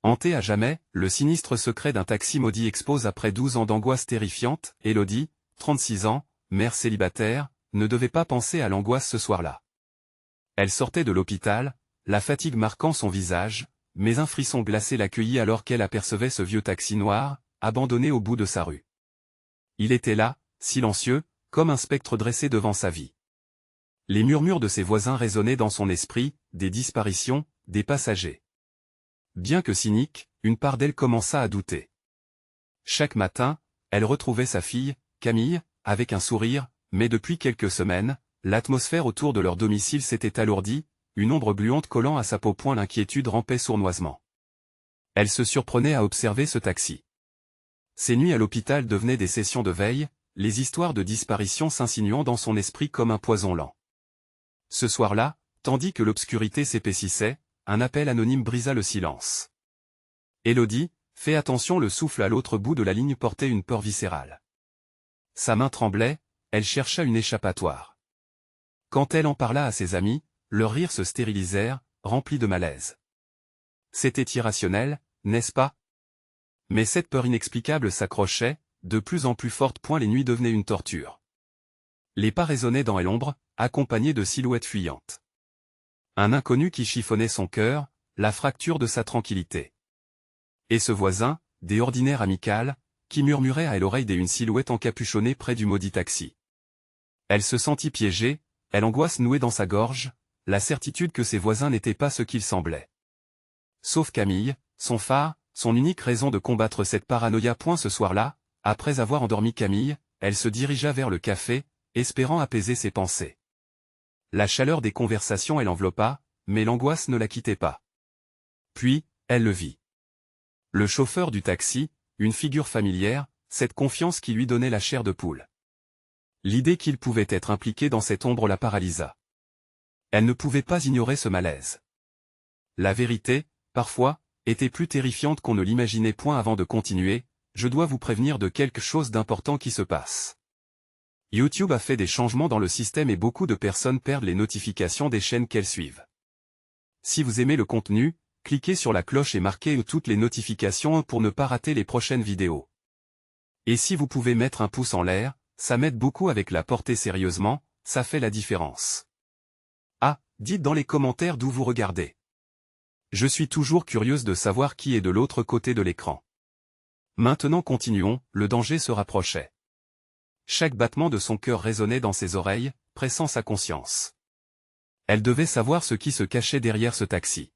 Hanté à jamais, le sinistre secret d'un taxi maudit expose après 12 ans d'angoisse terrifiante. Elodie, 36 ans, mère célibataire, ne devait pas penser à l'angoisse ce soir-là. Elle sortait de l'hôpital, la fatigue marquant son visage, mais un frisson glacé l'accueillit alors qu'elle apercevait ce vieux taxi noir, abandonné au bout de sa rue. Il était là, silencieux, comme un spectre dressé devant sa vie. Les murmures de ses voisins résonnaient dans son esprit, des disparitions, des passagers. Bien que cynique, une part d'elle commença à douter. Chaque matin, elle retrouvait sa fille, Camille, avec un sourire, mais depuis quelques semaines, l'atmosphère autour de leur domicile s'était alourdie, une ombre gluante collant à sa peau point l'inquiétude rampait sournoisement. Elle se surprenait à observer ce taxi. Ses nuits à l'hôpital devenaient des sessions de veille, les histoires de disparition s'insinuant dans son esprit comme un poison lent. Ce soir-là, tandis que l'obscurité s'épaississait, un appel anonyme brisa le silence. Elodie, fais attention, le souffle à l'autre bout de la ligne portait une peur viscérale. Sa main tremblait, elle chercha une échappatoire. Quand elle en parla à ses amis, leurs rires se stérilisèrent, remplis de malaise. C'était irrationnel, n'est-ce pas? Mais cette peur inexplicable s'accrochait, de plus en plus forte. Les nuits devenaient une torture. Les pas résonnaient dans l'ombre, accompagnés de silhouettes fuyantes. Un inconnu qui chiffonnait son cœur, la fracture de sa tranquillité. Et ce voisin, des ordinaires amical, qui murmurait à l'oreille d'une silhouette encapuchonnée près du maudit taxi. Elle se sentit piégée, l'angoisse nouée dans sa gorge, la certitude que ses voisins n'étaient pas ce qu'ils semblaient. Sauf Camille, son phare, son unique raison de combattre cette paranoïa. Ce soir-là, après avoir endormi Camille, elle se dirigea vers le café, espérant apaiser ses pensées. La chaleur des conversations l'enveloppa, mais l'angoisse ne la quittait pas. Puis, elle le vit. Le chauffeur du taxi, une figure familière, cette confiance qui lui donnait la chair de poule. L'idée qu'il pouvait être impliqué dans cette ombre la paralysa. Elle ne pouvait pas ignorer ce malaise. La vérité, parfois, était plus terrifiante qu'on ne l'imaginait. Avant de continuer, je dois vous prévenir de quelque chose d'important qui se passe. YouTube a fait des changements dans le système et beaucoup de personnes perdent les notifications des chaînes qu'elles suivent. Si vous aimez le contenu, cliquez sur la cloche et marquez toutes les notifications pour ne pas rater les prochaines vidéos. Et si vous pouvez mettre un pouce en l'air, ça m'aide beaucoup avec la portée. Sérieusement, ça fait la différence. Ah, dites dans les commentaires d'où vous regardez. Je suis toujours curieuse de savoir qui est de l'autre côté de l'écran. Maintenant continuons, le danger se rapprochait. Chaque battement de son cœur résonnait dans ses oreilles, pressant sa conscience. Elle devait savoir ce qui se cachait derrière ce taxi.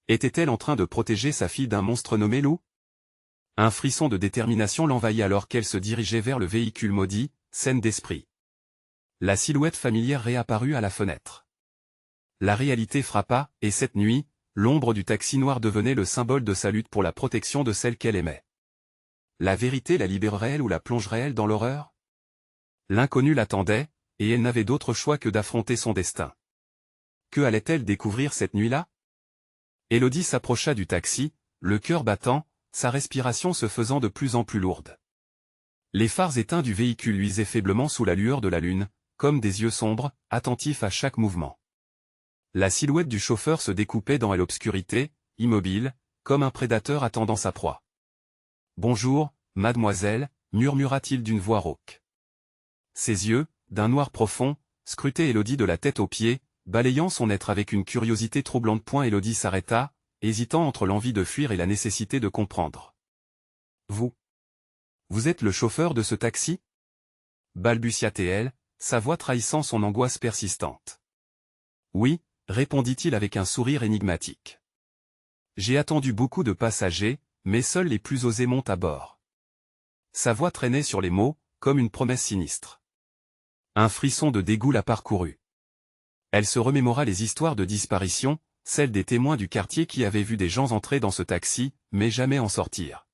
Était-elle en train de protéger sa fille d'un monstre nommé loup? Un frisson de détermination l'envahit alors qu'elle se dirigeait vers le véhicule maudit, saine d'esprit. La silhouette familière réapparut à la fenêtre. La réalité frappa, et cette nuit, l'ombre du taxi noir devenait le symbole de sa lutte pour la protection de celle qu'elle aimait. La vérité la libérerait-elle ou la plongerait-elle dans l'horreur? L'inconnu l'attendait, et elle n'avait d'autre choix que d'affronter son destin. Que allait-elle découvrir cette nuit-là? Elodie s'approcha du taxi, le cœur battant, sa respiration se faisant de plus en plus lourde. Les phares éteints du véhicule luisaient faiblement sous la lueur de la lune, comme des yeux sombres, attentifs à chaque mouvement. La silhouette du chauffeur se découpait dans l'obscurité, immobile, comme un prédateur attendant sa proie. « Bonjour, mademoiselle », murmura-t-il d'une voix rauque. Ses yeux, d'un noir profond, scrutaient Elodie de la tête aux pieds, balayant son être avec une curiosité troublante. Elodie s'arrêta, hésitant entre l'envie de fuir et la nécessité de comprendre. « Vous êtes le chauffeur de ce taxi » balbutia-t-elle, sa voix trahissant son angoisse persistante. « Oui » répondit-il avec un sourire énigmatique. « J'ai attendu beaucoup de passagers, mais seuls les plus osés montent à bord. » Sa voix traînait sur les mots, comme une promesse sinistre. Un frisson de dégoût la parcourut. Elle se remémora les histoires de disparition, celles des témoins du quartier qui avaient vu des gens entrer dans ce taxi, mais jamais en sortir.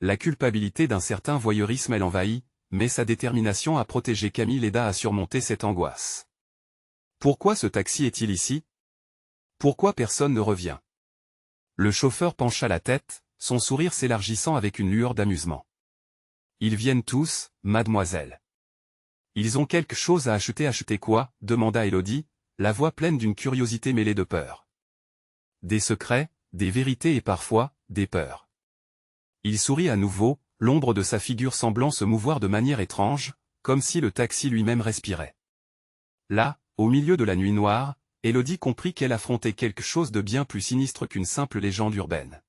La culpabilité d'un certain voyeurisme l'envahit, mais sa détermination à protéger Camille l'aida à surmonter cette angoisse. Pourquoi ce taxi est-il ici? Pourquoi personne ne revient? Le chauffeur pencha la tête, son sourire s'élargissant avec une lueur d'amusement. Ils viennent tous, mademoiselle. Ils ont quelque chose à acheter. Acheter quoi? Demanda Elodie, la voix pleine d'une curiosité mêlée de peur. Des secrets, des vérités et parfois, des peurs. Il sourit à nouveau, l'ombre de sa figure semblant se mouvoir de manière étrange, comme si le taxi lui-même respirait. Là, au milieu de la nuit noire, Élodie comprit qu'elle affrontait quelque chose de bien plus sinistre qu'une simple légende urbaine.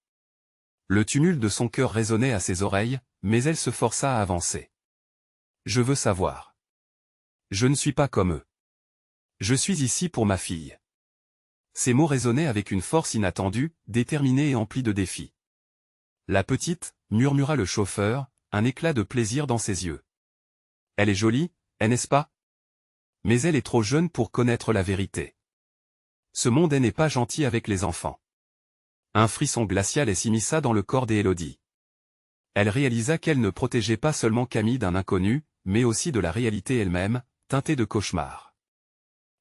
Le tumulte de son cœur résonnait à ses oreilles, mais elle se força à avancer. « Je veux savoir. Je ne suis pas comme eux. Je suis ici pour ma fille. » Ces mots résonnaient avec une force inattendue, déterminée et emplie de défis. « La petite, » murmura le chauffeur, un éclat de plaisir dans ses yeux. « Elle est jolie, n'est-ce pas? Mais elle est trop jeune pour connaître la vérité. Ce monde n'est pas gentil avec les enfants. » Un frisson glacial s'immisça dans le corps d'Élodie. Elle réalisa qu'elle ne protégeait pas seulement Camille d'un inconnu, mais aussi de la réalité elle-même, teintée de cauchemar.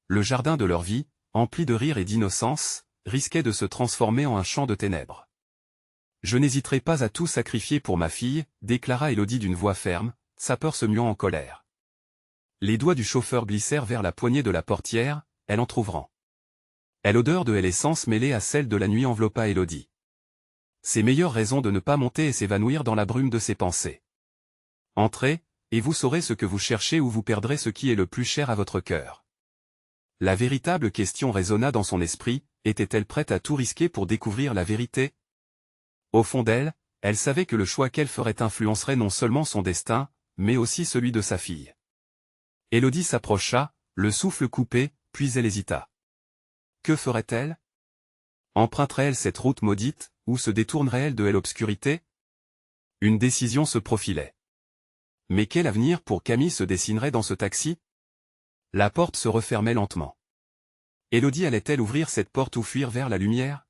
Le jardin de leur vie, empli de rire et d'innocence, risquait de se transformer en un champ de ténèbres. « Je n'hésiterai pas à tout sacrifier pour ma fille, » déclara Élodie d'une voix ferme, sa peur se muant en colère. Les doigts du chauffeur glissèrent vers la poignée de la portière, elle entr'ouvrant. L'odeur de l'essence mêlée à celle de la nuit enveloppa Élodie. Ses meilleures raisons de ne pas monter et s'évanouir dans la brume de ses pensées. « Entrez, et vous saurez ce que vous cherchez ou vous perdrez ce qui est le plus cher à votre cœur. » La véritable question résonna dans son esprit, était-elle prête à tout risquer pour découvrir la vérité? Au fond d'elle, elle savait que le choix qu'elle ferait influencerait non seulement son destin, mais aussi celui de sa fille. Élodie s'approcha, le souffle coupé, puis elle hésita. Que ferait-elle? Emprunterait-elle cette route maudite, ou se détournerait-elle de l'obscurité? Une décision se profilait. Mais quel avenir pour Camille se dessinerait dans ce taxi? La porte se refermait lentement. Élodie allait-elle ouvrir cette porte ou fuir vers la lumière?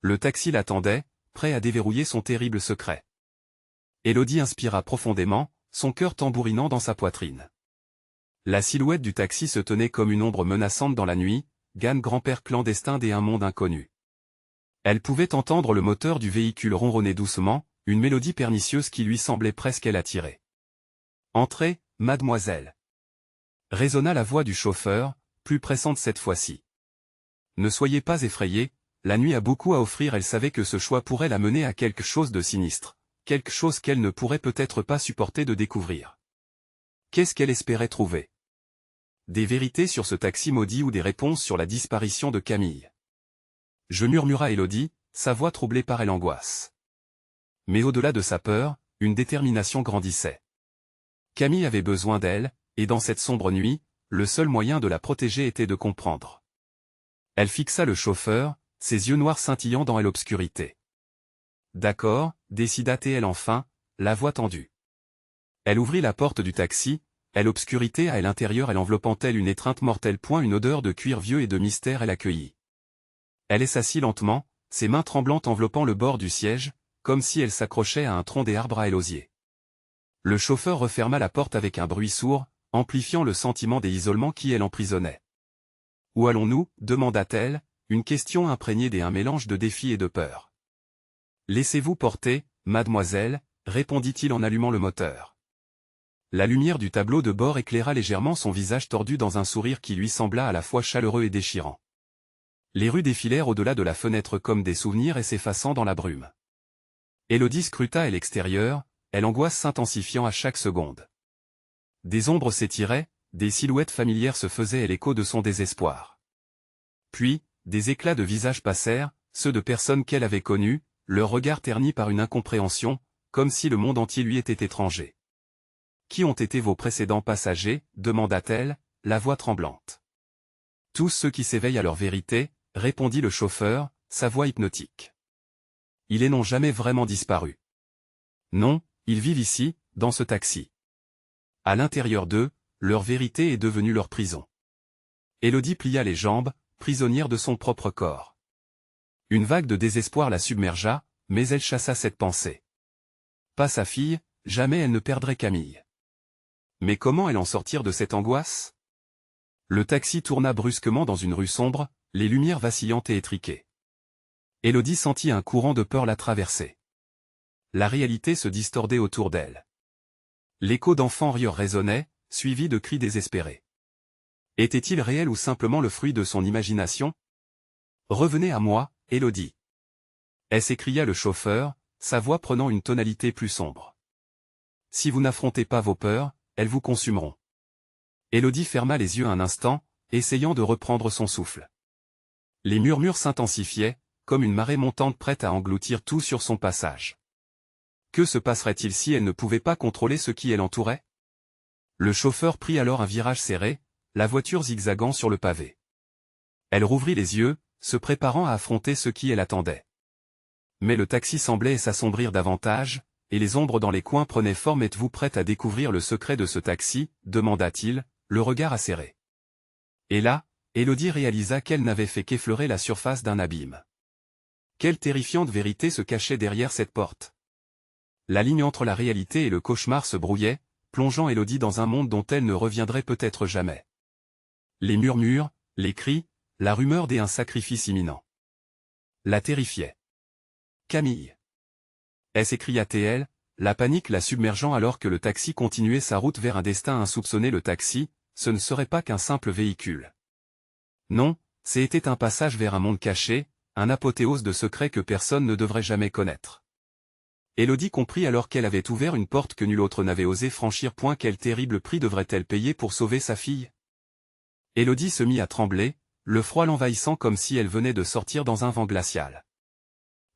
Le taxi l'attendait, prêt à déverrouiller son terrible secret. Élodie inspira profondément, son cœur tambourinant dans sa poitrine. La silhouette du taxi se tenait comme une ombre menaçante dans la nuit, Gan grand-père clandestin et un monde inconnu. Elle pouvait entendre le moteur du véhicule ronronner doucement, une mélodie pernicieuse qui lui semblait presque l'attirer. « Entrez, mademoiselle. » résonna la voix du chauffeur, plus pressante cette fois-ci. « Ne soyez pas effrayée, la nuit a beaucoup à offrir. » Elle savait que ce choix pourrait la mener à quelque chose de sinistre, quelque chose qu'elle ne pourrait peut-être pas supporter de découvrir. Qu'est-ce qu'elle espérait trouver? Des vérités sur ce taxi maudit ou des réponses sur la disparition de Camille? Je murmura Élodie, sa voix troublée par l'angoisse. Mais au-delà de sa peur, une détermination grandissait. Camille avait besoin d'elle, et dans cette sombre nuit, le seul moyen de la protéger était de comprendre. Elle fixa le chauffeur, ses yeux noirs scintillant dans l'obscurité. « D'accord, » décida-t-elle enfin, la voix tendue. Elle ouvrit la porte du taxi, l'obscurité à l'intérieur enveloppant-elle une étreinte mortelle. Une odeur de cuir vieux et de mystère l'accueillit. Elle s'assit lentement, ses mains tremblantes enveloppant le bord du siège, comme si elle s'accrochait à un tronc des arbres à l'osier. Le chauffeur referma la porte avec un bruit sourd, amplifiant le sentiment d'isolement qui l'emprisonnait. « Où allons-nous » demanda-t-elle, une question imprégnée d'un mélange de défi et de peur. « Laissez-vous porter, mademoiselle » répondit-il en allumant le moteur. La lumière du tableau de bord éclaira légèrement son visage tordu dans un sourire qui lui sembla à la fois chaleureux et déchirant. Les rues défilèrent au-delà de la fenêtre comme des souvenirs et s'effaçant dans la brume. Élodie scruta l'extérieur, l'angoisse s'intensifiant à chaque seconde. Des ombres s'étiraient, des silhouettes familières se faisaient l'écho de son désespoir. Puis, des éclats de visages passèrent, ceux de personnes qu'elle avait connues, leur regard terni par une incompréhension, comme si le monde entier lui était étranger. « Qui ont été vos précédents passagers » demanda-t-elle, la voix tremblante. « Tous ceux qui s'éveillent à leur vérité » répondit le chauffeur, sa voix hypnotique. « Ils n'ont jamais vraiment disparu. Non, ils vivent ici, dans ce taxi. À l'intérieur d'eux, leur vérité est devenue leur prison. » Élodie plia les jambes, prisonnière de son propre corps. Une vague de désespoir la submergea, mais elle chassa cette pensée. Pas sa fille, jamais elle ne perdrait Camille. Mais comment en sortir de cette angoisse? Le taxi tourna brusquement dans une rue sombre, les lumières vacillantes et étriquées. Élodie sentit un courant de peur la traverser. La réalité se distordait autour d'elle. L'écho d'enfants rires résonnait, suivi de cris désespérés. Était-il réel ou simplement le fruit de son imagination? « Revenez à moi, Élodie. s'écria le chauffeur, sa voix prenant une tonalité plus sombre. Si vous n'affrontez pas vos peurs, elles vous consumeront. Élodie ferma les yeux un instant, essayant de reprendre son souffle. Les murmures s'intensifiaient, comme une marée montante prête à engloutir tout sur son passage. Que se passerait-il si elle ne pouvait pas contrôler ce qui l'entourait? Le chauffeur prit alors un virage serré, la voiture zigzagant sur le pavé. Elle rouvrit les yeux, se préparant à affronter ce qui l'attendait. Mais le taxi semblait s'assombrir davantage, et les ombres dans les coins prenaient forme. Êtes-vous prête à découvrir le secret de ce taxi? Demanda-t-il, le regard acéré. Et là, Élodie réalisa qu'elle n'avait fait qu'effleurer la surface d'un abîme. Quelle terrifiante vérité se cachait derrière cette porte? La ligne entre la réalité et le cauchemar se brouillait, plongeant Élodie dans un monde dont elle ne reviendrait peut-être jamais. Les murmures, les cris, la rumeur d'un sacrifice imminent la terrifiaient. Camille! S'écria-t-elle, la panique la submergeant alors que le taxi continuait sa route vers un destin insoupçonné. Le taxi, ce ne serait pas qu'un simple véhicule. Non, c'était un passage vers un monde caché, un apothéose de secrets que personne ne devrait jamais connaître. Élodie comprit alors qu'elle avait ouvert une porte que nul autre n'avait osé franchir. Quel terrible prix devrait-elle payer pour sauver sa fille? Élodie se mit à trembler, le froid l'envahissant comme si elle venait de sortir dans un vent glacial.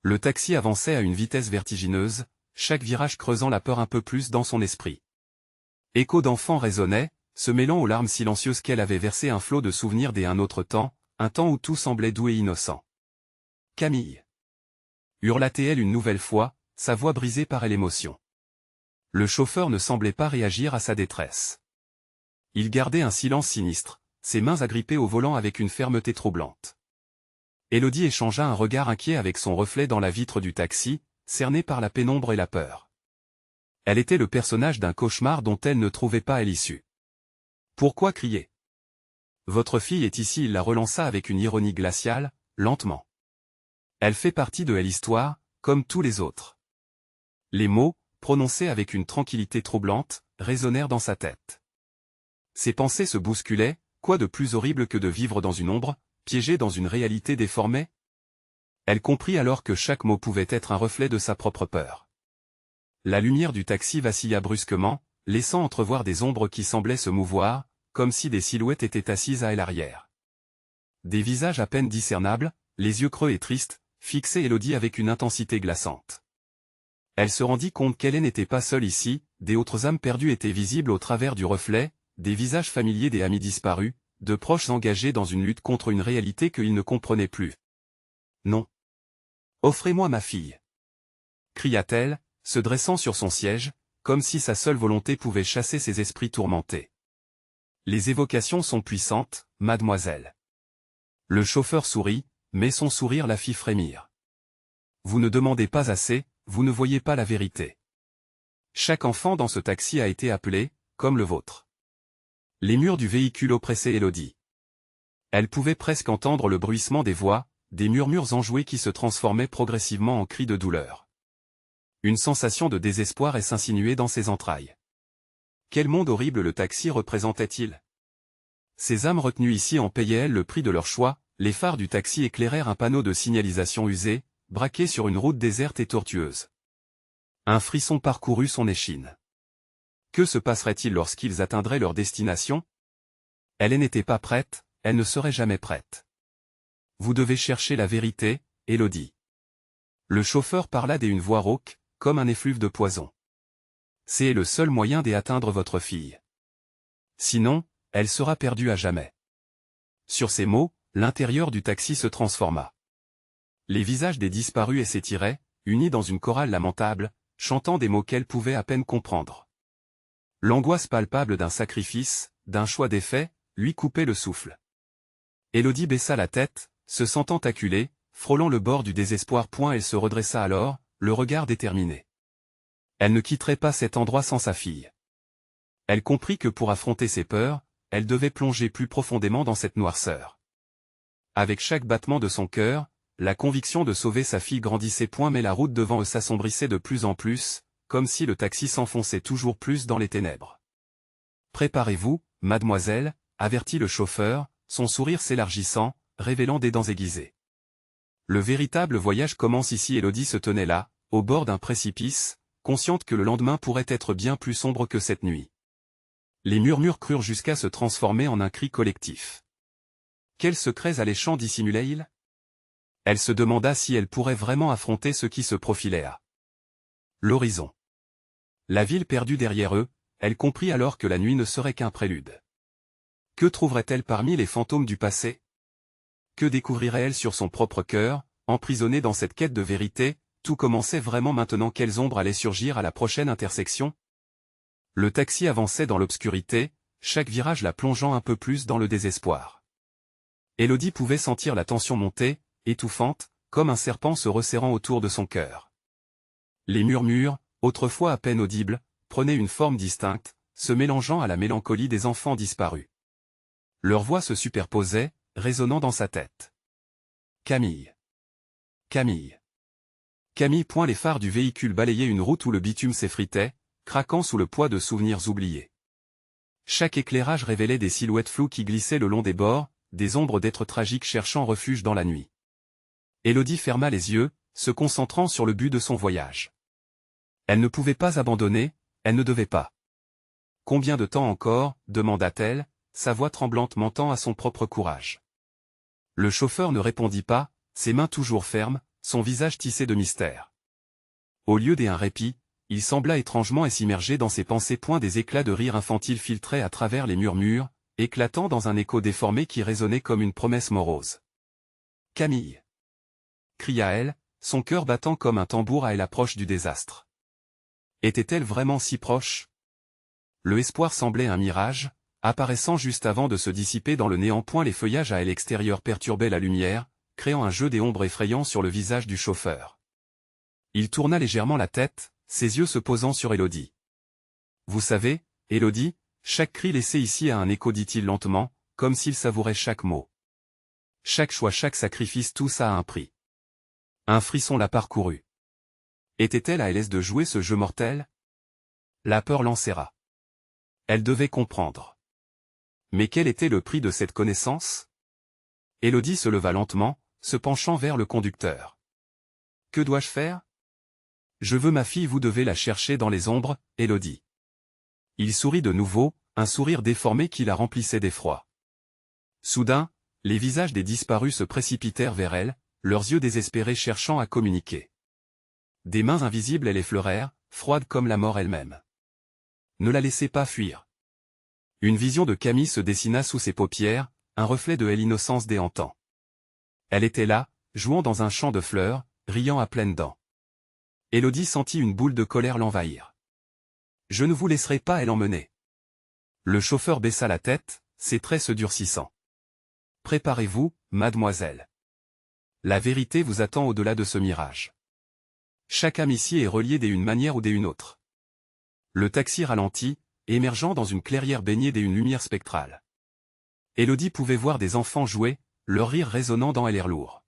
Le taxi avançait à une vitesse vertigineuse, chaque virage creusant la peur un peu plus dans son esprit. Écho d'enfant résonnait, se mêlant aux larmes silencieuses qu'elle avait versées. Un flot de souvenirs d'un autre temps, un temps où tout semblait doux et innocent. Camille! Hurla-t-elle une nouvelle fois, sa voix brisée par l'émotion. Le chauffeur ne semblait pas réagir à sa détresse. Il gardait un silence sinistre, ses mains agrippées au volant avec une fermeté troublante. Élodie échangea un regard inquiet avec son reflet dans la vitre du taxi, cerné par la pénombre et la peur. Elle était le personnage d'un cauchemar dont elle ne trouvait pas l'issue. Pourquoi crier? Votre fille est ici. Il la relança avec une ironie glaciale, lentement. Elle fait partie de l'histoire, comme tous les autres. Les mots, prononcés avec une tranquillité troublante, résonnèrent dans sa tête. Ses pensées se bousculaient, quoi de plus horrible que de vivre dans une ombre, piégée dans une réalité déformée? Elle comprit alors que chaque mot pouvait être un reflet de sa propre peur. La lumière du taxi vacilla brusquement, laissant entrevoir des ombres qui semblaient se mouvoir, comme si des silhouettes étaient assises à l'arrière. Des visages à peine discernables, les yeux creux et tristes, fixaient Élodie avec une intensité glaçante. Elle se rendit compte qu'elle n'était pas seule ici, des autres âmes perdues étaient visibles au travers du reflet, des visages familiers des amis disparus, de proches engagés dans une lutte contre une réalité qu'ils ne comprenaient plus. Non. Offrez-moi ma fille! Cria-t-elle, se dressant sur son siège, comme si sa seule volonté pouvait chasser ces esprits tourmentés. Les évocations sont puissantes, mademoiselle. Le chauffeur sourit, mais son sourire la fit frémir. Vous ne demandez pas assez, vous ne voyez pas la vérité. Chaque enfant dans ce taxi a été appelé, comme le vôtre. Les murs du véhicule oppressaient Élodie. Elle pouvait presque entendre le bruissement des voix, des murmures enjoués qui se transformaient progressivement en cris de douleur. Une sensation de désespoir s'insinuait dans ses entrailles. Quel monde horrible le taxi représentait-il? Ces âmes retenues ici en payaient-elles le prix de leur choix? Les phares du taxi éclairèrent un panneau de signalisation usé, braqué sur une route déserte et tortueuse. Un frisson parcourut son échine. Que se passerait-il lorsqu'ils atteindraient leur destination? Elle n'était pas prête, elle ne serait jamais prête. Vous devez chercher la vérité, Élodie. Le chauffeur parla d'une voix rauque, comme un effluve de poison. C'est le seul moyen d'atteindre votre fille. Sinon, elle sera perdue à jamais. Sur ces mots, l'intérieur du taxi se transforma. Les visages des disparus s'étiraient, unis dans une chorale lamentable, chantant des mots qu'elle pouvait à peine comprendre. L'angoisse palpable d'un sacrifice, d'un choix défait, lui coupait le souffle. Élodie baissa la tête, se sentant acculée, frôlant le bord du désespoir. Elle se redressa alors, le regard déterminé. Elle ne quitterait pas cet endroit sans sa fille. Elle comprit que pour affronter ses peurs, elle devait plonger plus profondément dans cette noirceur. Avec chaque battement de son cœur, la conviction de sauver sa fille grandissait. Mais la route devant eux s'assombrissait de plus en plus, comme si le taxi s'enfonçait toujours plus dans les ténèbres. Préparez-vous, mademoiselle, avertit le chauffeur, son sourire s'élargissant, révélant des dents aiguisées. Le véritable voyage commence ici. Élodie se tenait là, au bord d'un précipice, consciente que le lendemain pourrait être bien plus sombre que cette nuit. Les murmures crurent jusqu'à se transformer en un cri collectif. Quels secrets alléchants dissimulait-il? Elle se demanda si elle pourrait vraiment affronter ce qui se profilait à l'horizon. La ville perdue derrière eux, elle comprit alors que la nuit ne serait qu'un prélude. Que trouverait-elle parmi les fantômes du passé? Que découvrirait-elle sur son propre cœur, emprisonnée dans cette quête de vérité? Tout commençait vraiment maintenant. Quelles ombres allaient surgir à la prochaine intersection? Le taxi avançait dans l'obscurité, chaque virage la plongeant un peu plus dans le désespoir. Élodie pouvait sentir la tension monter, étouffante, comme un serpent se resserrant autour de son cœur. Les murmures, autrefois à peine audibles, prenaient une forme distincte, se mélangeant à la mélancolie des enfants disparus. Leurs voix se superposaient, résonnant dans sa tête. Camille. Camille. Camille. Les phares du véhicule balayaient une route où le bitume s'effritait, craquant sous le poids de souvenirs oubliés. Chaque éclairage révélait des silhouettes floues qui glissaient le long des bords, des ombres d'êtres tragiques cherchant refuge dans la nuit. Élodie ferma les yeux, se concentrant sur le but de son voyage. Elle ne pouvait pas abandonner, elle ne devait pas. Combien de temps encore, demanda-t-elle, sa voix tremblante mentant à son propre courage. Le chauffeur ne répondit pas, ses mains toujours fermes, son visage tissé de mystère. Au lieu d'un répit, il sembla étrangement s'immerger dans ses pensées. Des éclats de rire infantile filtraient à travers les murmures, éclatant dans un écho déformé qui résonnait comme une promesse morose. Camille. Cria-elle, son cœur battant comme un tambour à l'approche du désastre. Était-elle vraiment si proche? Le espoir semblait un mirage, apparaissant juste avant de se dissiper dans le néant. Les feuillages à l'extérieur perturbaient la lumière, créant un jeu des ombres effrayant sur le visage du chauffeur. Il tourna légèrement la tête, ses yeux se posant sur Élodie. Vous savez, Élodie, chaque cri laissé ici a un écho, dit-il lentement, comme s'il savourait chaque mot. Chaque choix, chaque sacrifice, tout ça a un prix. Un frisson la parcourut. Était-elle à l'aise de jouer ce jeu mortel? La peur l'enserra. Elle devait comprendre. Mais quel était le prix de cette connaissance? Élodie se leva lentement, se penchant vers le conducteur. Que dois-je faire? Je veux ma fille, vous devez la chercher dans les ombres, Élodie. Il sourit de nouveau, un sourire déformé qui la remplissait d'effroi. Soudain, les visages des disparus se précipitèrent vers elle, leurs yeux désespérés cherchant à communiquer. Des mains invisibles l'effleurèrent, froides comme la mort elle-même. Ne la laissez pas fuir. Une vision de Camille se dessina sous ses paupières, un reflet de l'innocence déhantant. Elle était là, jouant dans un champ de fleurs, riant à pleines dents. Élodie sentit une boule de colère l'envahir. Je ne vous laisserai pas, elle emmenait. Le chauffeur baissa la tête, ses traits se durcissant. Préparez-vous, mademoiselle. La vérité vous attend au-delà de ce mirage. Chaque âme ici est reliée d'une manière ou d'une autre. Le taxi ralentit, émergeant dans une clairière baignée d'une lumière spectrale. Élodie pouvait voir des enfants jouer, leur rire résonnant dans l'air lourd.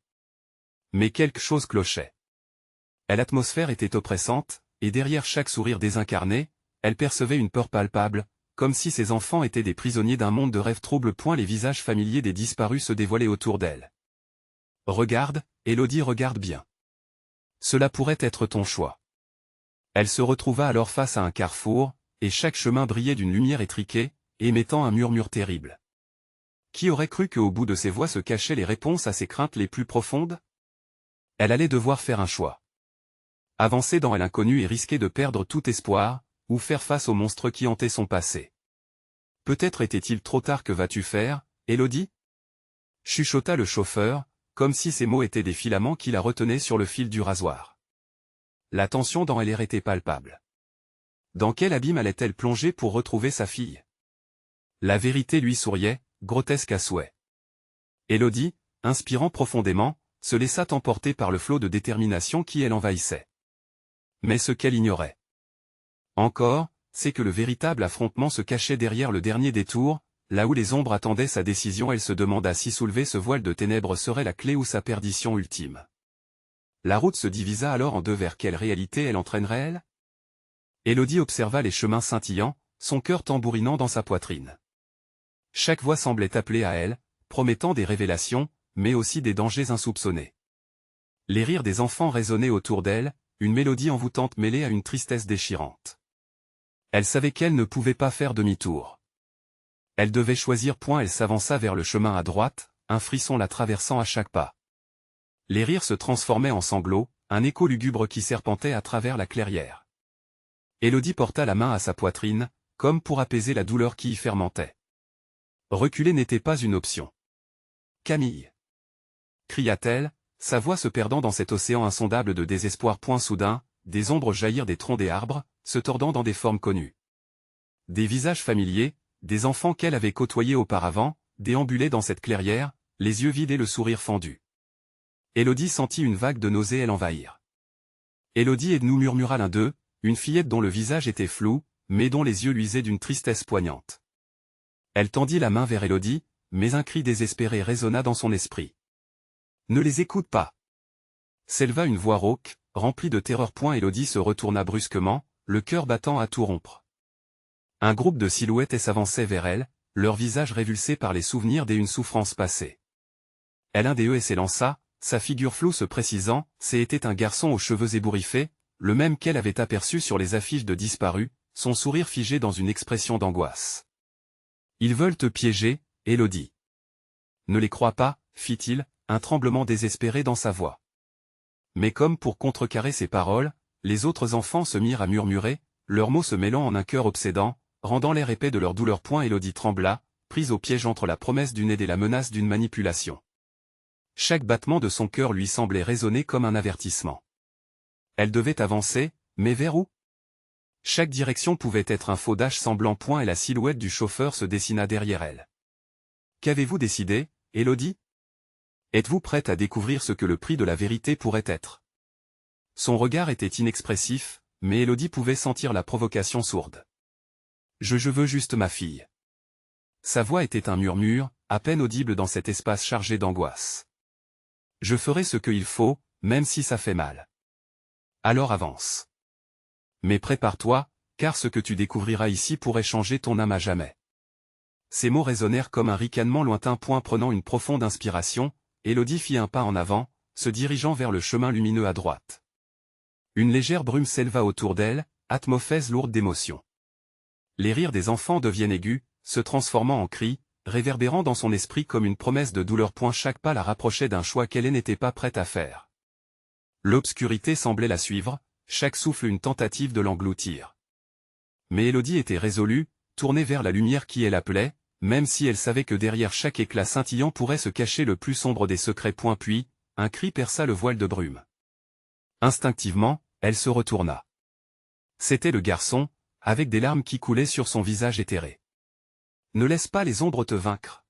Mais quelque chose clochait. L'atmosphère était oppressante, et derrière chaque sourire désincarné, elle percevait une peur palpable, comme si ces enfants étaient des prisonniers d'un monde de rêves troubles. Les visages familiers des disparus se dévoilaient autour d'elle. Regarde, Élodie, regarde bien. Cela pourrait être ton choix. Elle se retrouva alors face à un carrefour, et chaque chemin brillait d'une lumière étriquée, émettant un murmure terrible. Qui aurait cru qu'au bout de ces voix se cachaient les réponses à ses craintes les plus profondes? Elle allait devoir faire un choix. Avancer dans l'inconnu et risquer de perdre tout espoir, ou faire face aux monstres qui hantaient son passé. Peut-être était-il trop tard. Que vas-tu faire, Élodie? Chuchota le chauffeur, comme si ces mots étaient des filaments qui la retenaient sur le fil du rasoir. La tension dans l'air était palpable. Dans quel abîme allait-elle plonger pour retrouver sa fille? La vérité lui souriait, grotesque à souhait. Élodie, inspirant profondément, se laissa emporter par le flot de détermination qui l'envahissait. Mais ce qu'elle ignorait encore, c'est que le véritable affrontement se cachait derrière le dernier détour, là où les ombres attendaient sa décision. Elle se demanda si soulever ce voile de ténèbres serait la clé ou sa perdition ultime. La route se divisa alors en deux. Vers quelle réalité elle entraînerait elle? Élodie observa les chemins scintillants, son cœur tambourinant dans sa poitrine. Chaque voix semblait appeler à elle, promettant des révélations, mais aussi des dangers insoupçonnés. Les rires des enfants résonnaient autour d'elle, une mélodie envoûtante mêlée à une tristesse déchirante. Elle savait qu'elle ne pouvait pas faire demi-tour. Elle devait choisir. Elle s'avança vers le chemin à droite, un frisson la traversant à chaque pas. Les rires se transformaient en sanglots, un écho lugubre qui serpentait à travers la clairière. Élodie porta la main à sa poitrine, comme pour apaiser la douleur qui y fermentait. Reculer n'était pas une option. « Camille !» cria-t-elle, sa voix se perdant dans cet océan insondable de désespoir. Soudain, des ombres jaillirent des troncs des arbres, se tordant dans des formes connues. Des visages familiers, des enfants qu'elle avait côtoyés auparavant, déambulaient dans cette clairière, les yeux vides et le sourire fendu. Élodie sentit une vague de nausée l'envahir. « Élodie et nous » murmura l'un d'eux, une fillette dont le visage était flou, mais dont les yeux luisaient d'une tristesse poignante. Elle tendit la main vers Élodie, mais un cri désespéré résonna dans son esprit. « Ne les écoute pas !» s'éleva une voix rauque, remplie de terreur. Élodie se retourna brusquement, le cœur battant à tout rompre. Un groupe de silhouettes s'avançait vers elle, leur visage révulsé par les souvenirs d'une souffrance passée. L'un des eux s'élança, sa figure floue se précisant, c'était un garçon aux cheveux ébouriffés, le même qu'elle avait aperçu sur les affiches de disparus, son sourire figé dans une expression d'angoisse. « Ils veulent te piéger, Élodie. »« Ne les crois pas, » fit-il, un tremblement désespéré dans sa voix. Mais comme pour contrecarrer ses paroles, les autres enfants se mirent à murmurer, leurs mots se mêlant en un chœur obsédant, rendant l'air épais de leur douleur. Élodie trembla, prise au piège entre la promesse d'une aide et la menace d'une manipulation. Chaque battement de son cœur lui semblait résonner comme un avertissement. Elle devait avancer, mais vers où? Chaque direction pouvait être un faux dash semblant. Et la silhouette du chauffeur se dessina derrière elle. « Qu'avez-vous décidé, Élodie? Êtes-vous prête à découvrir ce que le prix de la vérité pourrait être ?» Son regard était inexpressif, mais Élodie pouvait sentir la provocation sourde. « Je veux juste ma fille. » Sa voix était un murmure, à peine audible dans cet espace chargé d'angoisse. « Je ferai ce qu'il faut, même si ça fait mal. » Alors avance. Mais prépare-toi, car ce que tu découvriras ici pourrait changer ton âme à jamais. Ces mots résonnèrent comme un ricanement lointain. Prenant une profonde inspiration, Élodie fit un pas en avant, se dirigeant vers le chemin lumineux à droite. Une légère brume s'éleva autour d'elle, atmosphère lourde d'émotion. Les rires des enfants deviennent aigus, se transformant en cris, réverbérant dans son esprit comme une promesse de douleur. Chaque pas la rapprochait d'un choix qu'elle n'était pas prête à faire. L'obscurité semblait la suivre, chaque souffle une tentative de l'engloutir. Mais Élodie était résolue, tournée vers la lumière qui l'appelait, même si elle savait que derrière chaque éclat scintillant pourrait se cacher le plus sombre des secrets. Puis, un cri perça le voile de brume. Instinctivement, elle se retourna. C'était le garçon, avec des larmes qui coulaient sur son visage éthéré. « Ne laisse pas les ombres te vaincre !»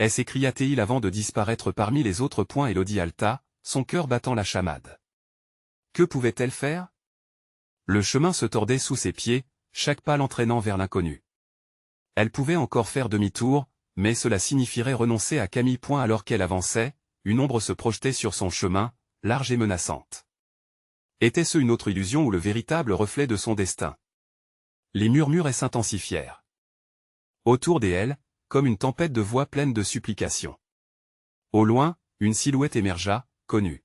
s'écria-t-il avant de disparaître parmi les autres. Élodie halta, son cœur battant la chamade. Que pouvait-elle faire? Le chemin se tordait sous ses pieds, chaque pas l'entraînant vers l'inconnu. Elle pouvait encore faire demi-tour, mais cela signifierait renoncer à Camille. Alors qu'elle avançait, une ombre se projetait sur son chemin, large et menaçante. Était-ce une autre illusion ou le véritable reflet de son destin? Les murmures s'intensifièrent. Autour d'elle, comme une tempête de voix pleines de supplications. Au loin, une silhouette émergea, connue.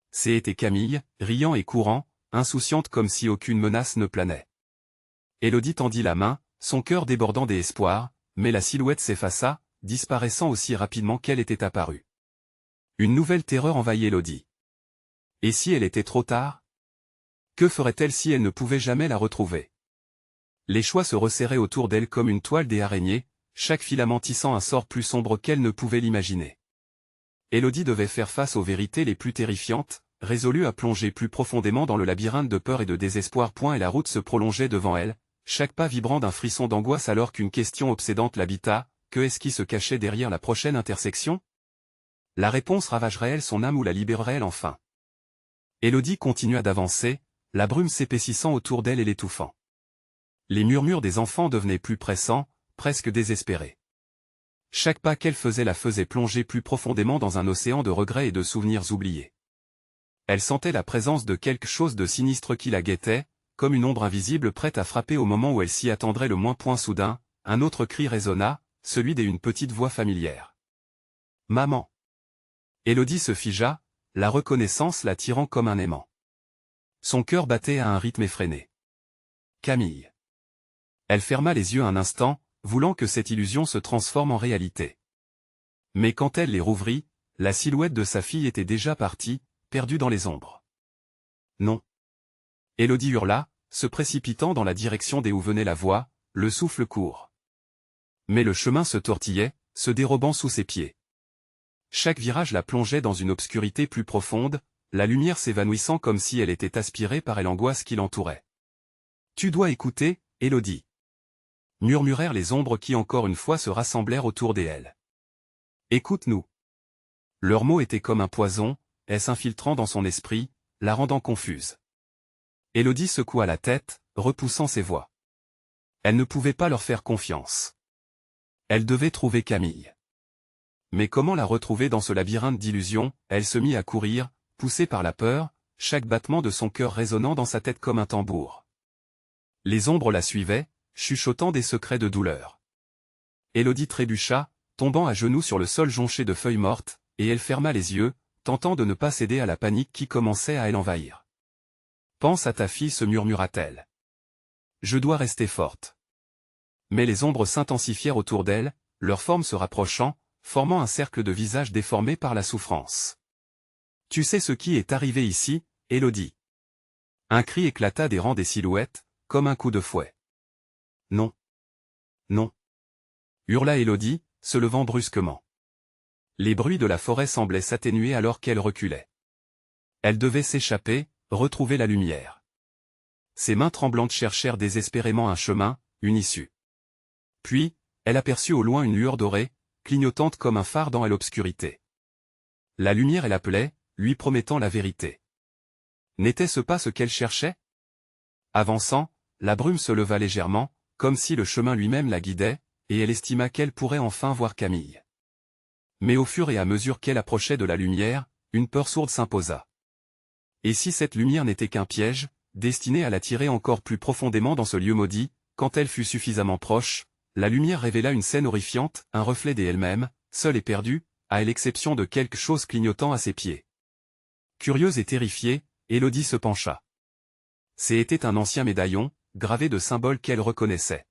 C'était Camille, riant et courant, insouciante comme si aucune menace ne planait. Élodie tendit la main, son cœur débordant d'espoir, mais la silhouette s'effaça, disparaissant aussi rapidement qu'elle était apparue. Une nouvelle terreur envahit Élodie. Et si elle était trop tard? Que ferait-elle si elle ne pouvait jamais la retrouver? Les choix se resserraient autour d'elle comme une toile des araignées, chaque filament tissant un sort plus sombre qu'elle ne pouvait l'imaginer. Élodie devait faire face aux vérités les plus terrifiantes, résolue à plonger plus profondément dans le labyrinthe de peur et de désespoir. Et la route se prolongeait devant elle, chaque pas vibrant d'un frisson d'angoisse alors qu'une question obsédante l'habita, que est-ce qui se cachait derrière la prochaine intersection? La réponse ravagerait-elle son âme ou la libérerait-elle enfin? Élodie continua d'avancer, la brume s'épaississant autour d'elle et l'étouffant. Les murmures des enfants devenaient plus pressants, presque désespérés. Chaque pas qu'elle faisait la faisait plonger plus profondément dans un océan de regrets et de souvenirs oubliés. Elle sentait la présence de quelque chose de sinistre qui la guettait, comme une ombre invisible prête à frapper au moment où elle s'y attendrait le moins. Soudain, un autre cri résonna, celui d'une petite voix familière. « Maman !» Élodie se figea, la reconnaissance l'attirant comme un aimant. Son cœur battait à un rythme effréné. Camille. Elle ferma les yeux un instant, voulant que cette illusion se transforme en réalité. Mais quand elle les rouvrit, la silhouette de sa fille était déjà partie, perdue dans les ombres. Non. Élodie hurla, se précipitant dans la direction d'où venait la voix, le souffle court. Mais le chemin se tortillait, se dérobant sous ses pieds. Chaque virage la plongeait dans une obscurité plus profonde, la lumière s'évanouissant comme si elle était aspirée par l'angoisse qui l'entourait. « Tu dois écouter, Élodie !» murmurèrent les ombres qui encore une fois se rassemblèrent autour d'elle. « Écoute-nous !» Leurs mots étaient comme un poison, s'infiltrant dans son esprit, la rendant confuse. Élodie secoua la tête, repoussant ses voix. Elle ne pouvait pas leur faire confiance. Elle devait trouver Camille. Mais comment la retrouver dans ce labyrinthe d'illusions? Elle se mit à courir, poussée par la peur, chaque battement de son cœur résonnant dans sa tête comme un tambour. Les ombres la suivaient, chuchotant des secrets de douleur. Élodie trébucha, tombant à genoux sur le sol jonché de feuilles mortes, et elle ferma les yeux, tentant de ne pas céder à la panique qui commençait à l'envahir. « Pense à ta fille, se murmura-t-elle. Je dois rester forte. » Mais les ombres s'intensifièrent autour d'elle, leurs formes se rapprochant, formant un cercle de visages déformés par la souffrance. « Tu sais ce qui est arrivé ici, Élodie ?» Un cri éclata des rangs des silhouettes, comme un coup de fouet. « Non. Non. » hurla Élodie, se levant brusquement. Les bruits de la forêt semblaient s'atténuer alors qu'elle reculait. Elle devait s'échapper, retrouver la lumière. Ses mains tremblantes cherchèrent désespérément un chemin, une issue. Puis, elle aperçut au loin une lueur dorée, clignotante comme un phare dans l'obscurité. La lumière l'appelait, lui promettant la vérité. N'était-ce pas ce qu'elle cherchait? Avançant, la brume se leva légèrement, comme si le chemin lui-même la guidait, et elle estima qu'elle pourrait enfin voir Camille. Mais au fur et à mesure qu'elle approchait de la lumière, une peur sourde s'imposa. Et si cette lumière n'était qu'un piège, destiné à l'attirer encore plus profondément dans ce lieu maudit, quand elle fut suffisamment proche, la lumière révéla une scène horrifiante, un reflet d'elle-même, seule et perdue, à l'exception de quelque chose clignotant à ses pieds. Curieuse et terrifiée, Élodie se pencha. C'était un ancien médaillon, gravé de symboles qu'elle reconnaissait.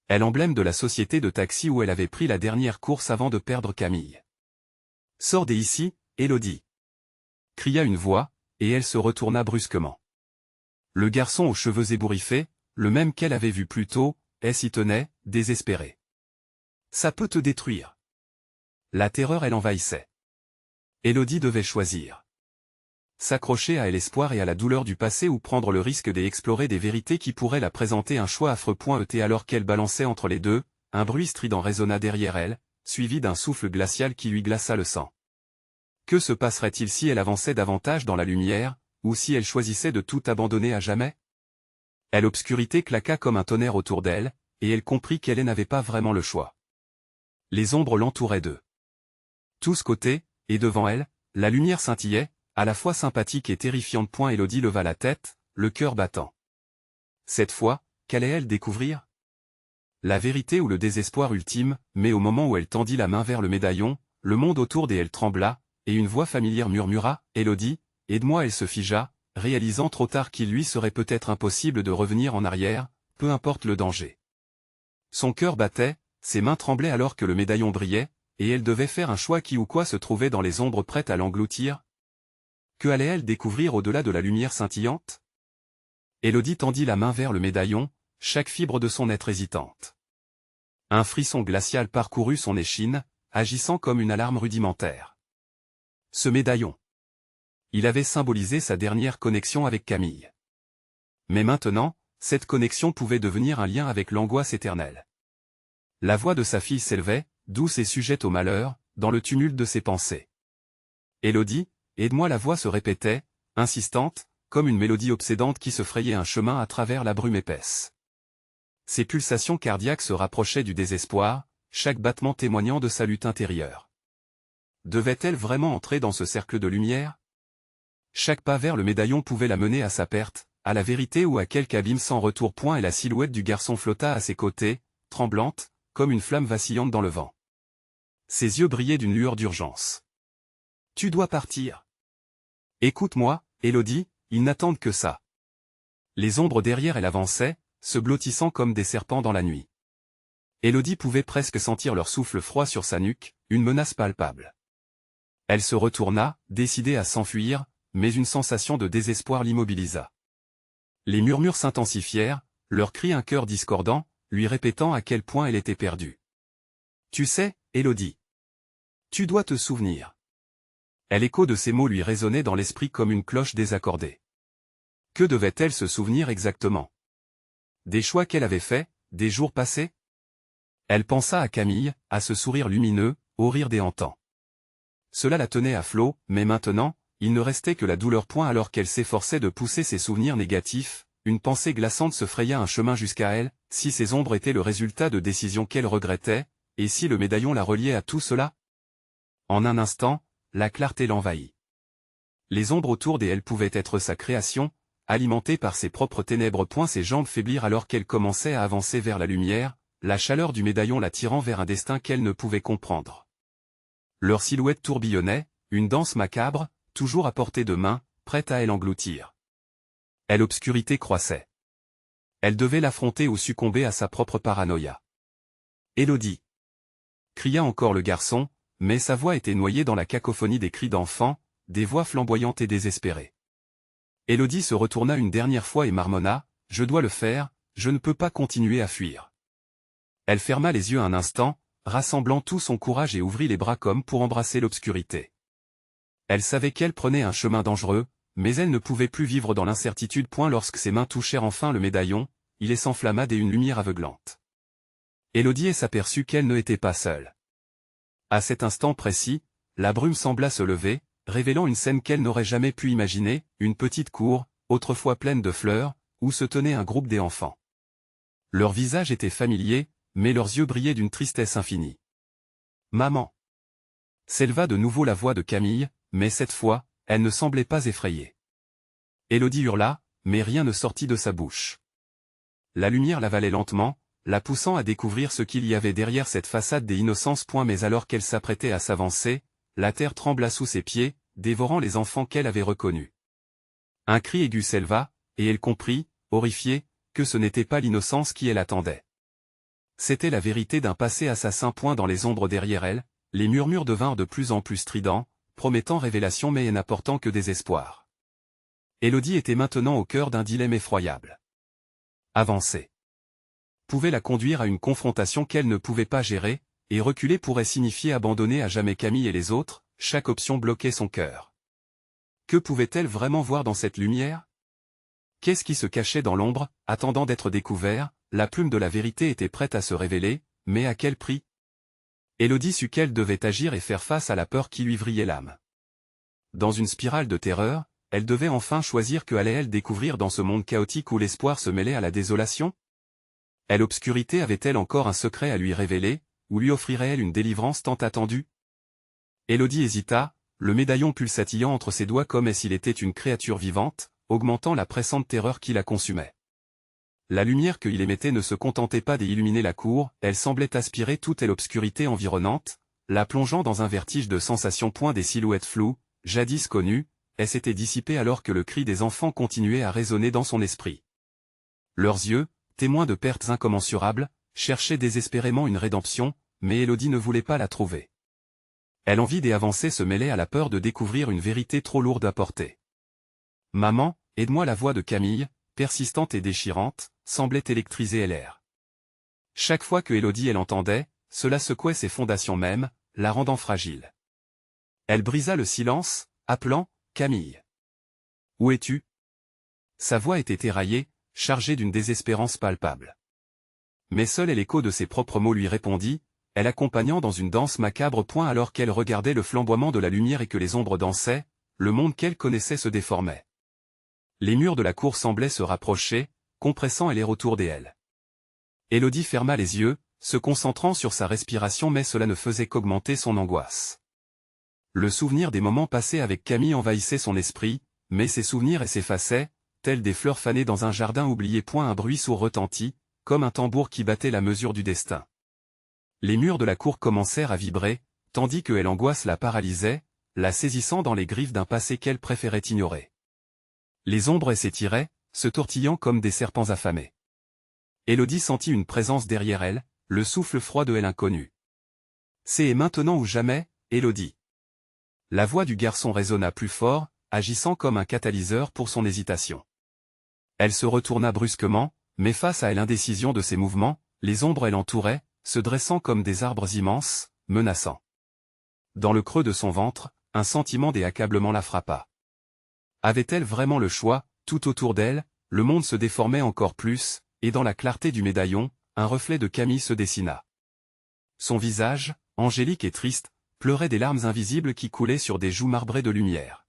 L'emblème de la société de taxi où elle avait pris la dernière course avant de perdre Camille. « Sors d'ici, Élodie !» cria une voix, et elle se retourna brusquement. Le garçon aux cheveux ébouriffés, le même qu'elle avait vu plus tôt, s'y tenait, désespéré. « Ça peut te détruire. » La terreur l'envahissait. Élodie devait choisir. S'accrocher à l'espoir et à la douleur du passé ou prendre le risque d'explorer des vérités qui pourraient la présenter un choix affreux. Alors qu'elle balançait entre les deux, un bruit strident résonna derrière elle, suivi d'un souffle glacial qui lui glaça le sang. Que se passerait-il si elle avançait davantage dans la lumière, ou si elle choisissait de tout abandonner à jamais? L'obscurité claqua comme un tonnerre autour d'elle, et elle comprit qu'elle n'avait pas vraiment le choix. Les ombres l'entouraient d'eux. Tous côtés, et devant elle, la lumière scintillait, à la fois sympathique et terrifiante. Élodie leva la tête, le cœur battant. Cette fois, qu'allait-elle découvrir? La vérité ou le désespoir ultime? Mais au moment où elle tendit la main vers le médaillon, le monde autour d'elle trembla, et une voix familière murmura, « Élodie, aide-moi !» Elle se figea, réalisant trop tard qu'il lui serait peut-être impossible de revenir en arrière, peu importe le danger. Son cœur battait, ses mains tremblaient alors que le médaillon brillait, et elle devait faire un choix. Qui ou quoi se trouvait dans les ombres prêtes à l'engloutir? Que allait-elle découvrir au-delà de la lumière scintillante? Élodie tendit la main vers le médaillon, chaque fibre de son être hésitante. Un frisson glacial parcourut son échine, agissant comme une alarme rudimentaire. Ce médaillon. Il avait symbolisé sa dernière connexion avec Camille. Mais maintenant, cette connexion pouvait devenir un lien avec l'angoisse éternelle. La voix de sa fille s'élevait, douce et sujette au malheur, dans le tumulte de ses pensées. Élodie, aide-moi! La voix se répétait, insistante, comme une mélodie obsédante qui se frayait un chemin à travers la brume épaisse. Ses pulsations cardiaques se rapprochaient du désespoir, chaque battement témoignant de sa lutte intérieure. Devait-elle vraiment entrer dans ce cercle de lumière? Chaque pas vers le médaillon pouvait la mener à sa perte, à la vérité ou à quelque abîme sans retour. Et la silhouette du garçon flotta à ses côtés, tremblante, comme une flamme vacillante dans le vent. Ses yeux brillaient d'une lueur d'urgence. « Tu dois partir. Écoute-moi, Élodie, ils n'attendent que ça. Les ombres derrière elle avançaient, se blottissant comme des serpents dans la nuit. Élodie pouvait presque sentir leur souffle froid sur sa nuque, une menace palpable. Elle se retourna, décidée à s'enfuir, mais une sensation de désespoir l'immobilisa. Les murmures s'intensifièrent, leurs cris un cœur discordant, lui répétant à quel point elle était perdue. « Tu sais, Élodie. Tu dois te souvenir. » L'écho de ces mots lui résonnait dans l'esprit comme une cloche désaccordée. Que devait-elle se souvenir exactement? Des choix qu'elle avait faits, des jours passés? Elle pensa à Camille, à ce sourire lumineux, au rire déhantant. Cela la tenait à flot, mais maintenant, il ne restait que la douleur. Alors qu'elle s'efforçait de pousser ses souvenirs négatifs, une pensée glaçante se fraya un chemin jusqu'à elle, si ces ombres étaient le résultat de décisions qu'elle regrettait, et si le médaillon la reliait à tout cela? En un instant, la clarté l'envahit. Les ombres autour d'elle pouvaient être sa création, alimentée par ses propres ténèbres. Ses jambes faiblirent alors qu'elle commençait à avancer vers la lumière, la chaleur du médaillon l'attirant vers un destin qu'elle ne pouvait comprendre. Leur silhouette tourbillonnait, une danse macabre, toujours à portée de main, prête à elle engloutir. Et l'obscurité croissait. Elle devait l'affronter ou succomber à sa propre paranoïa. « Élodie !» cria encore le garçon, mais sa voix était noyée dans la cacophonie des cris d'enfants, des voix flamboyantes et désespérées. Élodie se retourna une dernière fois et marmonna, « Je dois le faire, je ne peux pas continuer à fuir. » Elle ferma les yeux un instant, rassemblant tout son courage et ouvrit les bras comme pour embrasser l'obscurité. Elle savait qu'elle prenait un chemin dangereux, mais elle ne pouvait plus vivre dans l'incertitude. Lorsque ses mains touchèrent enfin le médaillon, il s'enflamma d'une lumière aveuglante. Élodie s'aperçut qu'elle ne était pas seule. À cet instant précis, la brume sembla se lever, révélant une scène qu'elle n'aurait jamais pu imaginer, une petite cour, autrefois pleine de fleurs, où se tenait un groupe d'enfants. Leurs visages étaient familiers, mais leurs yeux brillaient d'une tristesse infinie. « Maman !» s'éleva de nouveau la voix de Camille, mais cette fois, elle ne semblait pas effrayée. Élodie hurla, mais rien ne sortit de sa bouche. La lumière l'avalait lentement, la poussant à découvrir ce qu'il y avait derrière cette façade des innocences. Mais alors qu'elle s'apprêtait à s'avancer, la terre trembla sous ses pieds, dévorant les enfants qu'elle avait reconnus. Un cri aigu s'éleva, et elle comprit, horrifiée, que ce n'était pas l'innocence qui elle attendait. C'était la vérité d'un passé assassin. Dans les ombres derrière elle, les murmures devinrent de plus en plus stridents, promettant révélation mais n'apportant que désespoir. Élodie était maintenant au cœur d'un dilemme effroyable. Avancer pouvait la conduire à une confrontation qu'elle ne pouvait pas gérer, et reculer pourrait signifier abandonner à jamais Camille et les autres. Chaque option bloquait son cœur. Que pouvait-elle vraiment voir dans cette lumière? Qu'est-ce qui se cachait dans l'ombre, attendant d'être découvert? La plume de la vérité était prête à se révéler, mais à quel prix? Élodie sut qu'elle devait agir et faire face à la peur qui lui vrillait l'âme. Dans une spirale de terreur, elle devait enfin choisir que allait-elle découvrir dans ce monde chaotique où l'espoir se mêlait à la désolation? L'obscurité avait-elle encore un secret à lui révéler, ou lui offrirait-elle une délivrance tant attendue? Élodie hésita, le médaillon pulsatillant entre ses doigts comme s'il était une créature vivante, augmentant la pressante terreur qui la consumait. La lumière qu'il émettait ne se contentait pas d'illuminer la cour, elle semblait aspirer toute l'obscurité environnante, la plongeant dans un vertige de sensations. Des silhouettes floues, jadis connues, elles s'étaient dissipées alors que le cri des enfants continuait à résonner dans son esprit. Leurs yeux, témoins de pertes incommensurables, cherchaient désespérément une rédemption, mais Élodie ne voulait pas la trouver. L'envie d'avancer se mêlait à la peur de découvrir une vérité trop lourde à porter. « Maman, aide-moi !» La voix de Camille, persistante et déchirante, semblait électriser l'air. Chaque fois que Élodie l'entendait, cela secouait ses fondations mêmes, la rendant fragile. Elle brisa le silence, appelant « Camille !»« Où es-tu » Sa voix était éraillée, chargée d'une désespérance palpable. Mais seul l'écho de ses propres mots lui répondit, elle accompagnant dans une danse macabre. Alors qu'elle regardait le flamboiement de la lumière et que les ombres dansaient, le monde qu'elle connaissait se déformait. Les murs de la cour semblaient se rapprocher, compressant l'air autour d'elle. Élodie ferma les yeux, se concentrant sur sa respiration, mais cela ne faisait qu'augmenter son angoisse. Le souvenir des moments passés avec Camille envahissait son esprit, mais ces souvenirs s'effaçaient, tels des fleurs fanées dans un jardin oublié. Un bruit sourd retentit, comme un tambour qui battait la mesure du destin. Les murs de la cour commencèrent à vibrer, tandis que l'angoisse la paralysait, la saisissant dans les griffes d'un passé qu'elle préférait ignorer. Les ombres s'étiraient, se tortillant comme des serpents affamés. Élodie sentit une présence derrière elle, le souffle froid de l'inconnu. C'est maintenant ou jamais, Élodie. La voix du garçon résonna plus fort, agissant comme un catalyseur pour son hésitation. Elle se retourna brusquement, mais face à l'indécision de ses mouvements, les ombres l'entouraient, se dressant comme des arbres immenses, menaçants. Dans le creux de son ventre, un sentiment d'accablement la frappa. Avait-elle vraiment le choix? Tout autour d'elle, le monde se déformait encore plus, et dans la clarté du médaillon, un reflet de Camille se dessina. Son visage, angélique et triste, pleurait des larmes invisibles qui coulaient sur des joues marbrées de lumière.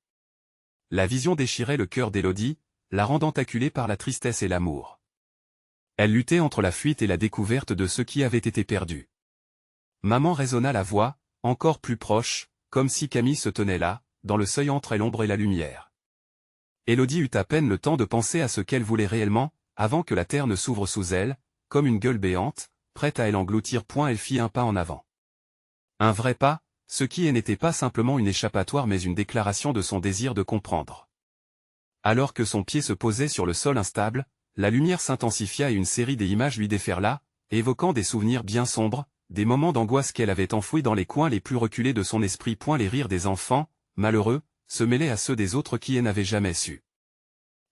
La vision déchirait le cœur d'Élodie, la rendant acculée par la tristesse et l'amour. Elle luttait entre la fuite et la découverte de ce qui avait été perdu. Maman résonna la voix, encore plus proche, comme si Camille se tenait là, dans le seuil entre l'ombre et la lumière. Élodie eut à peine le temps de penser à ce qu'elle voulait réellement, avant que la terre ne s'ouvre sous elle, comme une gueule béante, prête à l'engloutir. Elle fit un pas en avant. Un vrai pas, ce qui n'était pas simplement une échappatoire mais une déclaration de son désir de comprendre. Alors que son pied se posait sur le sol instable, la lumière s'intensifia et une série d'images lui déferla, évoquant des souvenirs bien sombres, des moments d'angoisse qu'elle avait enfouis dans les coins les plus reculés de son esprit. Les rires des enfants, malheureux, se mêlaient à ceux des autres qui n'avaient jamais su.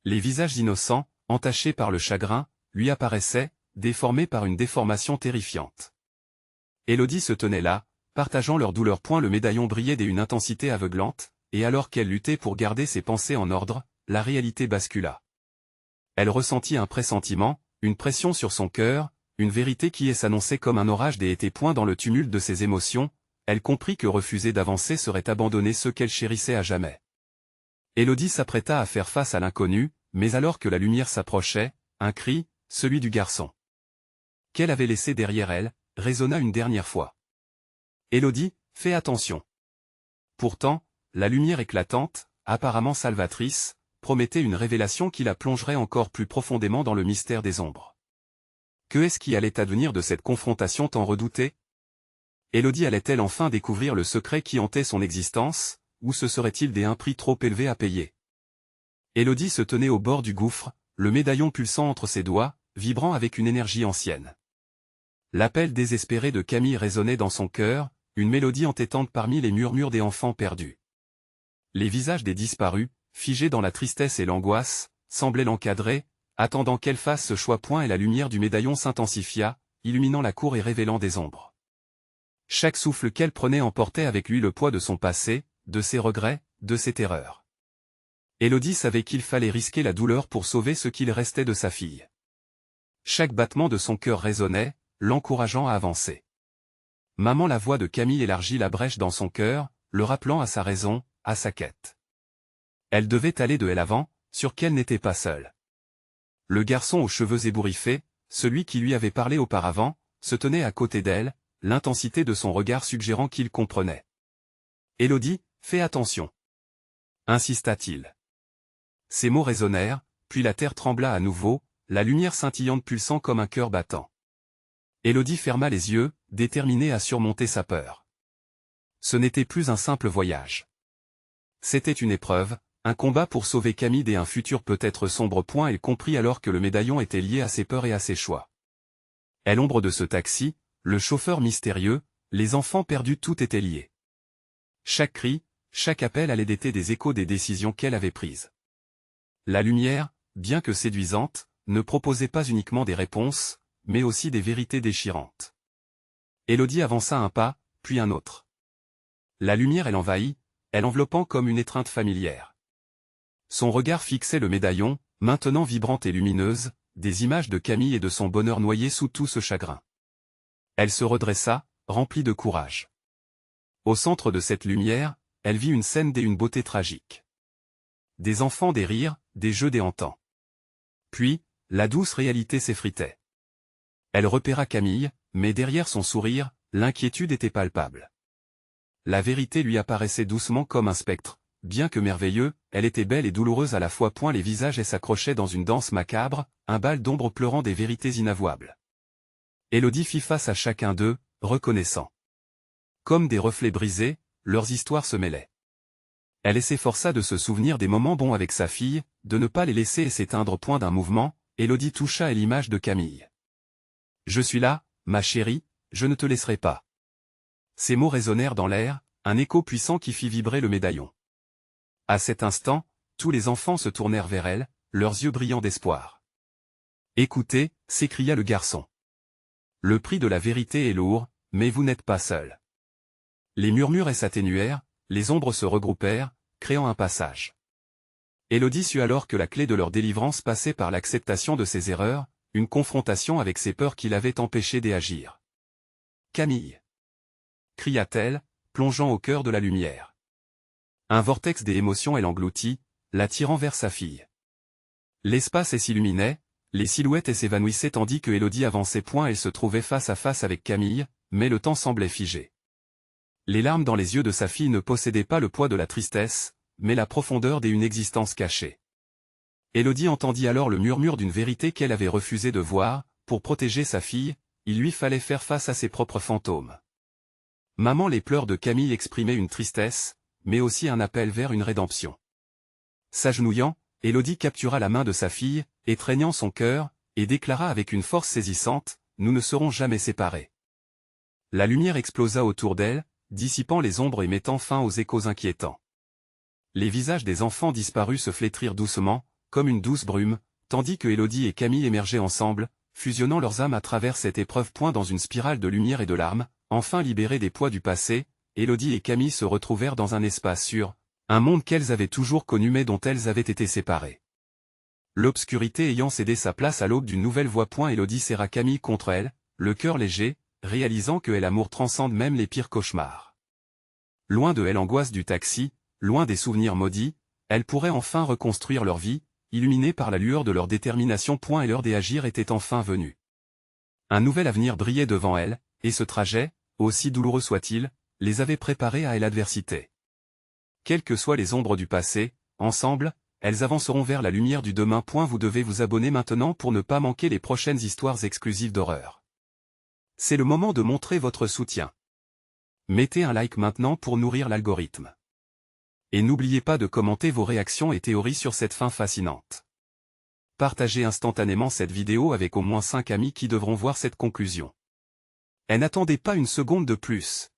Les visages innocents, entachés par le chagrin, lui apparaissaient, déformés par une déformation terrifiante. Élodie se tenait là, partageant leur douleur. Le médaillon brillait d'une intensité aveuglante, et alors qu'elle luttait pour garder ses pensées en ordre, la réalité bascula. Elle ressentit un pressentiment, une pression sur son cœur, une vérité qui s'annonçait comme un orage d'été. Dans le tumulte de ses émotions, elle comprit que refuser d'avancer serait abandonner ceux qu'elle chérissait à jamais. Élodie s'apprêta à faire face à l'inconnu, mais alors que la lumière s'approchait, un cri, celui du garçon qu'elle avait laissé derrière elle, résonna une dernière fois. Élodie, fais attention. Pourtant, la lumière éclatante, apparemment salvatrice, promettait une révélation qui la plongerait encore plus profondément dans le mystère des ombres. Que est-ce qui allait advenir de cette confrontation tant redoutée? Élodie allait-elle enfin découvrir le secret qui hantait son existence, ou se serait-il un prix trop élevé à payer? Élodie se tenait au bord du gouffre, le médaillon pulsant entre ses doigts, vibrant avec une énergie ancienne. L'appel désespéré de Camille résonnait dans son cœur, une mélodie entêtante parmi les murmures des enfants perdus. Les visages des disparus, figés dans la tristesse et l'angoisse, semblaient l'encadrer, attendant qu'elle fasse ce choix. Et la lumière du médaillon s'intensifia, illuminant la cour et révélant des ombres. Chaque souffle qu'elle prenait emportait avec lui le poids de son passé, de ses regrets, de ses terreurs. Élodie savait qu'il fallait risquer la douleur pour sauver ce qu'il restait de sa fille. Chaque battement de son cœur résonnait, l'encourageant à avancer. Maman, la voix de Camille élargit la brèche dans son cœur, le rappelant à sa raison, à sa quête. Elle devait aller de l'avant, sûre qu'elle n'était pas seule. Le garçon aux cheveux ébouriffés, celui qui lui avait parlé auparavant, se tenait à côté d'elle, l'intensité de son regard suggérant qu'il comprenait. Élodie, fais attention, insista-t-il. Ces mots résonnèrent, puis la terre trembla à nouveau, la lumière scintillante pulsant comme un cœur battant. Élodie ferma les yeux, déterminée à surmonter sa peur. Ce n'était plus un simple voyage. C'était une épreuve, un combat pour sauver Camille et un futur peut-être sombre. Elle comprit alors que le médaillon était lié à ses peurs et à ses choix. À l'ombre de ce taxi, le chauffeur mystérieux, les enfants perdus, tout était lié. Chaque cri, chaque appel allait d'éter des échos des décisions qu'elle avait prises. La lumière, bien que séduisante, ne proposait pas uniquement des réponses, mais aussi des vérités déchirantes. Élodie avança un pas, puis un autre. La lumière l'envahit, elle enveloppant comme une étreinte familière. Son regard fixait le médaillon, maintenant vibrante et lumineuse, des images de Camille et de son bonheur noyé sous tout ce chagrin. Elle se redressa, remplie de courage. Au centre de cette lumière, elle vit une scène d'une beauté tragique. Des enfants, des rires, des jeux, des hantants. Puis, la douce réalité s'effritait. Elle repéra Camille, mais derrière son sourire, l'inquiétude était palpable. La vérité lui apparaissait doucement comme un spectre, bien que merveilleux, elle était belle et douloureuse à la fois. Les visages s'accrochaient dans une danse macabre, un bal d'ombre pleurant des vérités inavouables. Élodie fit face à chacun d'eux, reconnaissant. Comme des reflets brisés, leurs histoires se mêlaient. Elle s'efforça de se souvenir des moments bons avec sa fille, de ne pas les laisser s'éteindre point d'un mouvement. Élodie toucha à l'image de Camille. « Je suis là, ma chérie, je ne te laisserai pas. » Ces mots résonnèrent dans l'air, un écho puissant qui fit vibrer le médaillon. À cet instant, tous les enfants se tournèrent vers elle, leurs yeux brillants d'espoir. « Écoutez, » s'écria le garçon. « Le prix de la vérité est lourd, mais vous n'êtes pas seul. » Les murmures s'atténuèrent, les ombres se regroupèrent, créant un passage. Élodie sut alors que la clé de leur délivrance passait par l'acceptation de ses erreurs, une confrontation avec ses peurs qui l'avaient empêché d'agir. « Camille !» cria-t-elle, plongeant au cœur de la lumière. Un vortex des émotions l'engloutit, l'attirant vers sa fille. L'espace s'illuminait, les silhouettes s'évanouissaient tandis que Élodie avançait point et se trouvait face à face avec Camille, mais le temps semblait figé. Les larmes dans les yeux de sa fille ne possédaient pas le poids de la tristesse, mais la profondeur d'une existence cachée. Élodie entendit alors le murmure d'une vérité qu'elle avait refusé de voir. Pour protéger sa fille, il lui fallait faire face à ses propres fantômes. Maman, les pleurs de Camille exprimaient une tristesse, mais aussi un appel vers une rédemption. S'agenouillant, Élodie captura la main de sa fille, étreignant son cœur, et déclara avec une force saisissante, « Nous ne serons jamais séparés. » La lumière explosa autour d'elle, dissipant les ombres et mettant fin aux échos inquiétants. Les visages des enfants disparus se flétrirent doucement, comme une douce brume, tandis que Élodie et Camille émergeaient ensemble, fusionnant leurs âmes à travers cette épreuve. Dans une spirale de lumière et de larmes, enfin libérées des poids du passé, Élodie et Camille se retrouvèrent dans un espace sûr, un monde qu'elles avaient toujours connu mais dont elles avaient été séparées. L'obscurité ayant cédé sa place à l'aube d'une nouvelle voix. Élodie serra Camille contre elle, le cœur léger, réalisant que l'amour transcende même les pires cauchemars. Loin de elle l'angoisse du taxi, loin des souvenirs maudits, elles pourraient enfin reconstruire leur vie, illuminées par la lueur de leur détermination. Et l'heure d'agir était enfin venue. Un nouvel avenir brillait devant elles, et ce trajet, aussi douloureux soit-il, les avait préparées à l'adversité. Quelles que soient les ombres du passé, ensemble, elles avanceront vers la lumière du demain. Vous devez vous abonner maintenant pour ne pas manquer les prochaines histoires exclusives d'horreur. C'est le moment de montrer votre soutien. Mettez un like maintenant pour nourrir l'algorithme. Et n'oubliez pas de commenter vos réactions et théories sur cette fin fascinante. Partagez instantanément cette vidéo avec au moins 5 amis qui devront voir cette conclusion. Et n'attendez pas une seconde de plus.